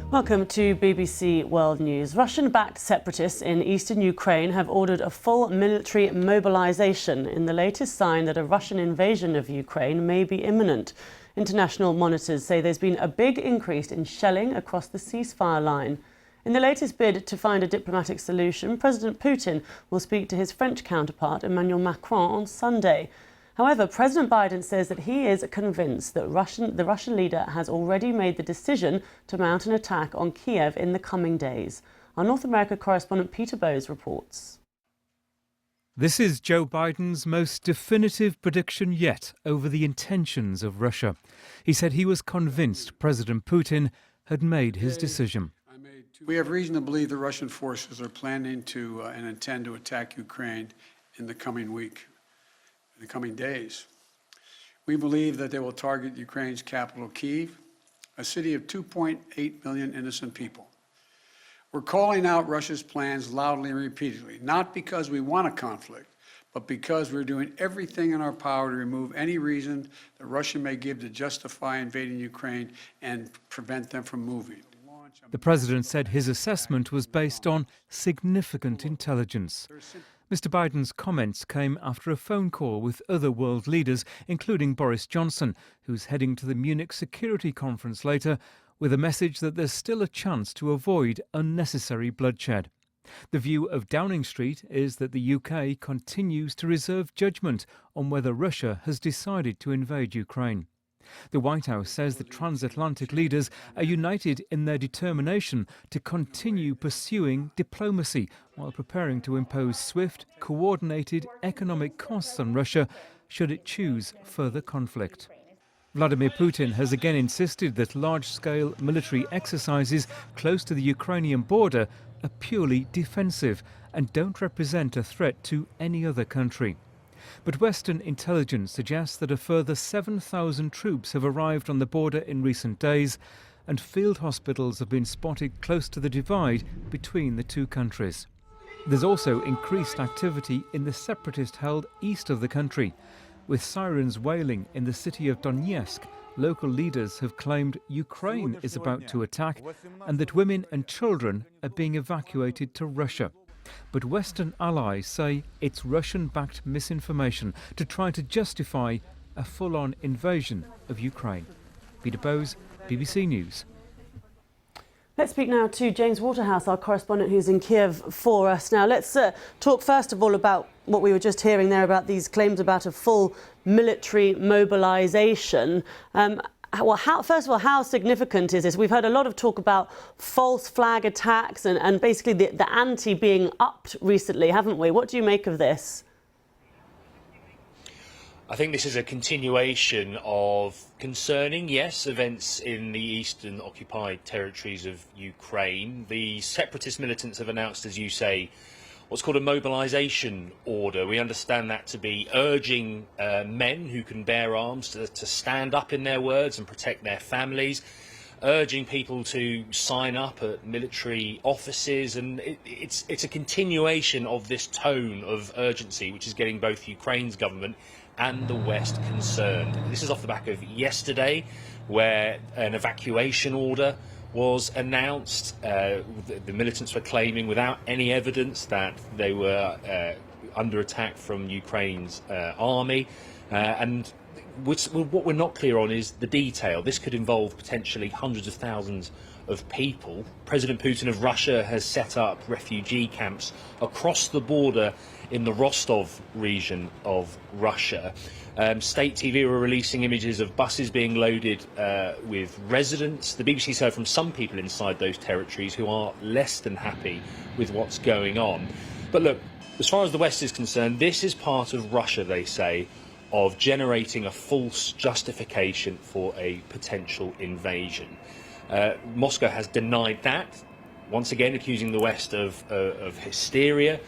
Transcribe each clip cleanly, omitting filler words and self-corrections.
Welcome to BBC World News. Russian-backed separatists in eastern Ukraine have ordered a full military mobilisation in the latest sign that a Russian invasion of Ukraine may be imminent. International monitors say there's been a big increase in shelling across the ceasefire line. In the latest bid to find a diplomatic solution, President Putin will speak to his French counterpart Emmanuel Macron on Sunday. However, President Biden says that he is convinced that the Russian leader has already made the decision to mount an attack on Kiev in the coming days. Our North America correspondent Peter Bowes reports. This is Joe Biden's most definitive prediction yet over the intentions of Russia. He said he was convinced President Putin had made his decision. We have reason to believe the Russian forces are planning to and intend to attack Ukraine in the coming week. In the coming days. We believe that they will target Ukraine's capital, Kyiv, a city of 2.8 million innocent people. We're calling out Russia's plans loudly and repeatedly, not because we want a conflict, but because we're doing everything in our power to remove any reason that Russia may give to justify invading Ukraine and prevent them from moving. The president said his assessment was based on significant intelligence. Mr. Biden's comments came after a phone call with other world leaders, including Boris Johnson, who's heading to the Munich Security Conference later, with a message that there's still a chance to avoid unnecessary bloodshed. The view of Downing Street is that the UK continues to reserve judgment on whether Russia has decided to invade Ukraine. The White House says the transatlantic leaders are united in their determination to continue pursuing diplomacy while preparing to impose swift, coordinated economic costs on Russia should it choose further conflict. Vladimir Putin has again insisted that large-scale military exercises close to the Ukrainian border are purely defensive and don't represent a threat to any other country. But Western intelligence suggests that a further 7,000 troops have arrived on the border in recent days, and field hospitals have been spotted close to the divide between the two countries. There's also increased activity in the separatist-held east of the country. With sirens wailing in the city of Donetsk, local leaders have claimed Ukraine is about to attack and that women and children are being evacuated to Russia. But Western allies say it's Russian-backed misinformation to try to justify a full-on invasion of Ukraine. Peter Bowes, BBC News. Let's speak now to James Waterhouse, our correspondent who's in Kiev for us. Now, let's talk first of all about what we were just hearing there about these claims about a full military mobilisation. First of all, how significant is this? We've heard a lot of talk about false flag attacks and basically the ante being upped recently, haven't we? What do you make of this? I think this is a continuation of concerning, yes, events in the eastern occupied territories of Ukraine. The separatist militants have announced, as you say, what's called a mobilisation order. We understand that to be urging men who can bear arms to stand up, in their words, and protect their families, urging people to sign up at military offices, and it's a continuation of this tone of urgency which is getting both Ukraine's government and the West concerned. This is off the back of yesterday, where an evacuation order was announced. The militants were claiming, without any evidence, that they were under attack from Ukraine's army. And what we're not clear on is the detail. This could involve potentially hundreds of thousands of people. President Putin of Russia has set up refugee camps across the border in the Rostov region of Russia. State TV were releasing images of buses being loaded with residents. The BBC's heard from some people inside those territories who are less than happy with what's going on. But look, as far as the West is concerned, this is part of Russia, they say, of generating a false justification for a potential invasion. Moscow has denied that, once again accusing the West of hysteria.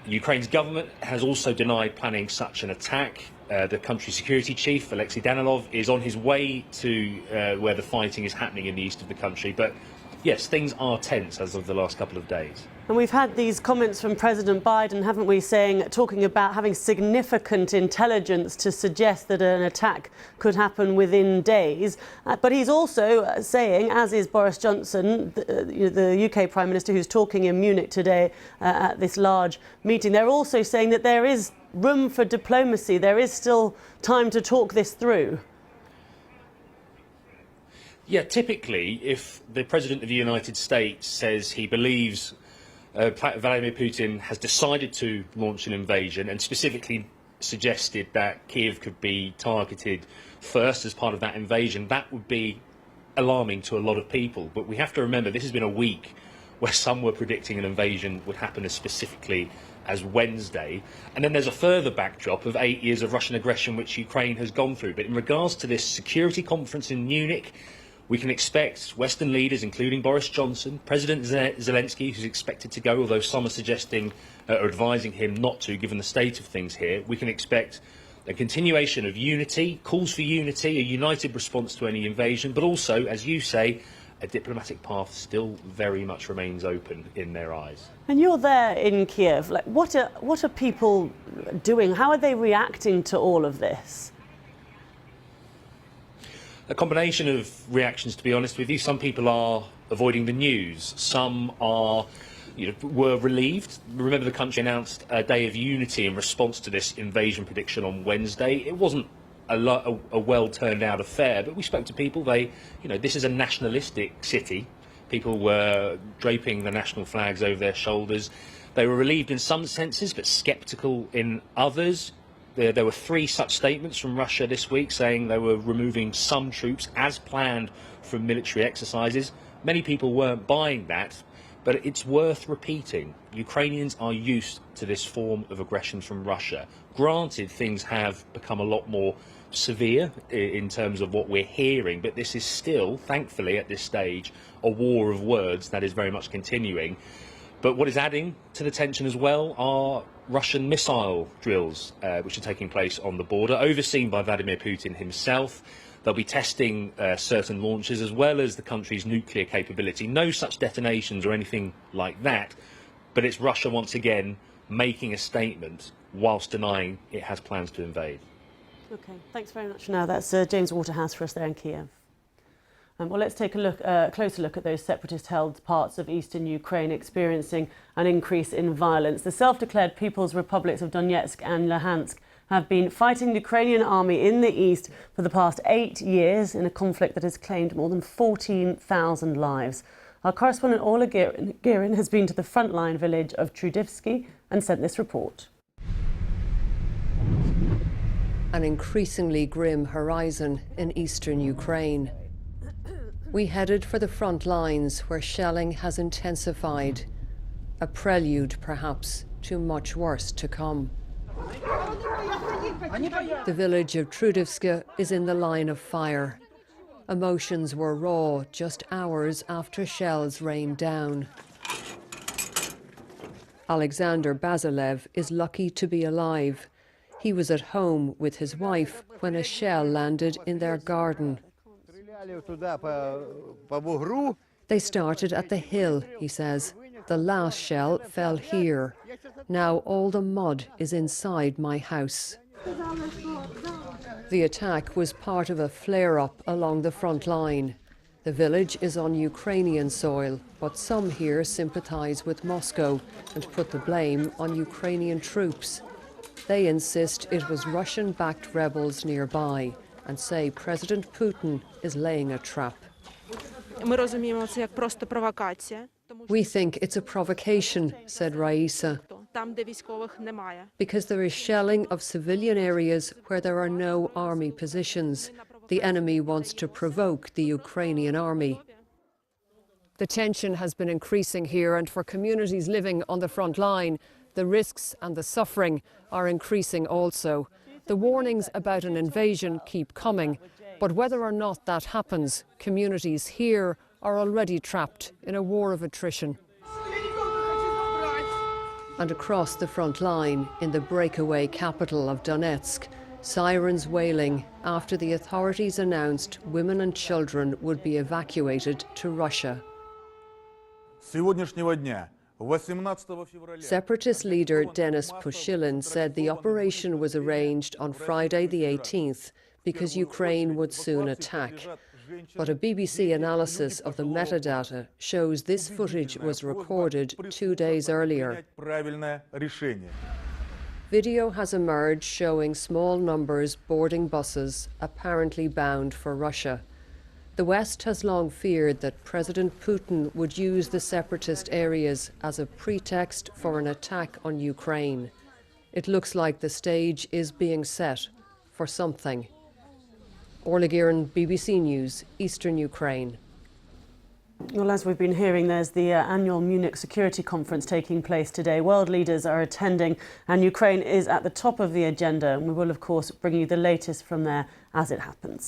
Ukraine's government has also denied planning such an attack. The country's security chief, Alexei Danilov, is on his way to where the fighting is happening in the east of the country. But yes, things are tense as of the last couple of days. And we've had these comments from President Biden, haven't we, talking about having significant intelligence to suggest that an attack could happen within days. But he's also saying, as is Boris Johnson, the UK Prime Minister, who's talking in Munich today at this large meeting, they're also saying that there is room for diplomacy. There is still time to talk this through. Yeah, typically, if the President of the United States says he believes Vladimir Putin has decided to launch an invasion and specifically suggested that Kiev could be targeted first as part of that invasion, that would be alarming to a lot of people. But we have to remember this has been a week where some were predicting an invasion would happen as specifically as Wednesday. And then there's a further backdrop of 8 years of Russian aggression which Ukraine has gone through. But in regards to this security conference in Munich, we can expect Western leaders, including Boris Johnson, President Zelensky, who's expected to go, although some are suggesting or advising him not to, given the state of things here. We can expect a continuation of unity, calls for unity, a united response to any invasion, but also, as you say, a diplomatic path still very much remains open in their eyes. And you're there in Kiev. Like, what are people doing? How are they reacting to all of this? A combination of reactions, to be honest with you. Some people are avoiding the news. Some are, were relieved. Remember, the country announced a day of unity in response to this invasion prediction on Wednesday. It wasn't a well-turned-out affair, but we spoke to people. This is a nationalistic city. People were draping the national flags over their shoulders. They were relieved in some senses, but sceptical in others. There were 3 such statements from Russia this week saying they were removing some troops as planned from military exercises. Many people weren't buying that, but it's worth repeating. Ukrainians are used to this form of aggression from Russia. Granted, things have become a lot more severe in terms of what we're hearing, but this is still, thankfully at this stage, a war of words that is very much continuing. But what is adding to the tension as well are Russian missile drills, which are taking place on the border, overseen by Vladimir Putin himself. They'll be testing certain launches as well as the country's nuclear capability. No such detonations or anything like that, but it's Russia once again making a statement whilst denying it has plans to invade. OK, thanks very much. Now, that's James Waterhouse for us there in Kiev. Well, let's take a closer look at those separatist-held parts of eastern Ukraine experiencing an increase in violence. The self-declared People's Republics of Donetsk and Luhansk have been fighting the Ukrainian army in the east for the past 8 years in a conflict that has claimed more than 14,000 lives. Our correspondent Orla Girin has been to the frontline village of Trudivsky and sent this report. An increasingly grim horizon in eastern Ukraine. We headed for the front lines where shelling has intensified, a prelude perhaps to much worse to come. The village of Trudivsky is in the line of fire. Emotions were raw just hours after shells rained down. Alexander Basilev is lucky to be alive. He was at home with his wife when a shell landed in their garden. They started at the hill, he says. The last shell fell here. Now all the mud is inside my house. The attack was part of a flare-up along the front line. The village is on Ukrainian soil, but some here sympathize with Moscow and put the blame on Ukrainian troops. They insist it was Russian-backed rebels nearby and say President Putin is laying a trap. We think it's a provocation, said Raisa, because there is shelling of civilian areas where there are no army positions. The enemy wants to provoke the Ukrainian army. The tension has been increasing here, and for communities living on the front line, the risks and the suffering are increasing also. The warnings about an invasion keep coming, but whether or not that happens, communities here are already trapped in a war of attrition. And across the front line, in the breakaway capital of Donetsk, sirens wailing after the authorities announced women and children would be evacuated to Russia. сегодняшнего дня. 18 февраля. Separatist leader Denis Pushilin said the operation was arranged on Friday the 18th because Ukraine would soon attack. But a BBC analysis of the metadata shows this footage was recorded 2 days earlier. Правильное решение. Video has emerged showing small numbers boarding buses apparently bound for Russia. The West has long feared that President Putin would use the separatist areas as a pretext for an attack on Ukraine. It looks like the stage is being set for something. Orla Guerin, BBC News, Eastern Ukraine. Well, as we've been hearing, there's the annual Munich Security Conference taking place today. World leaders are attending and Ukraine is at the top of the agenda. And we will, of course, bring you the latest from there as it happens.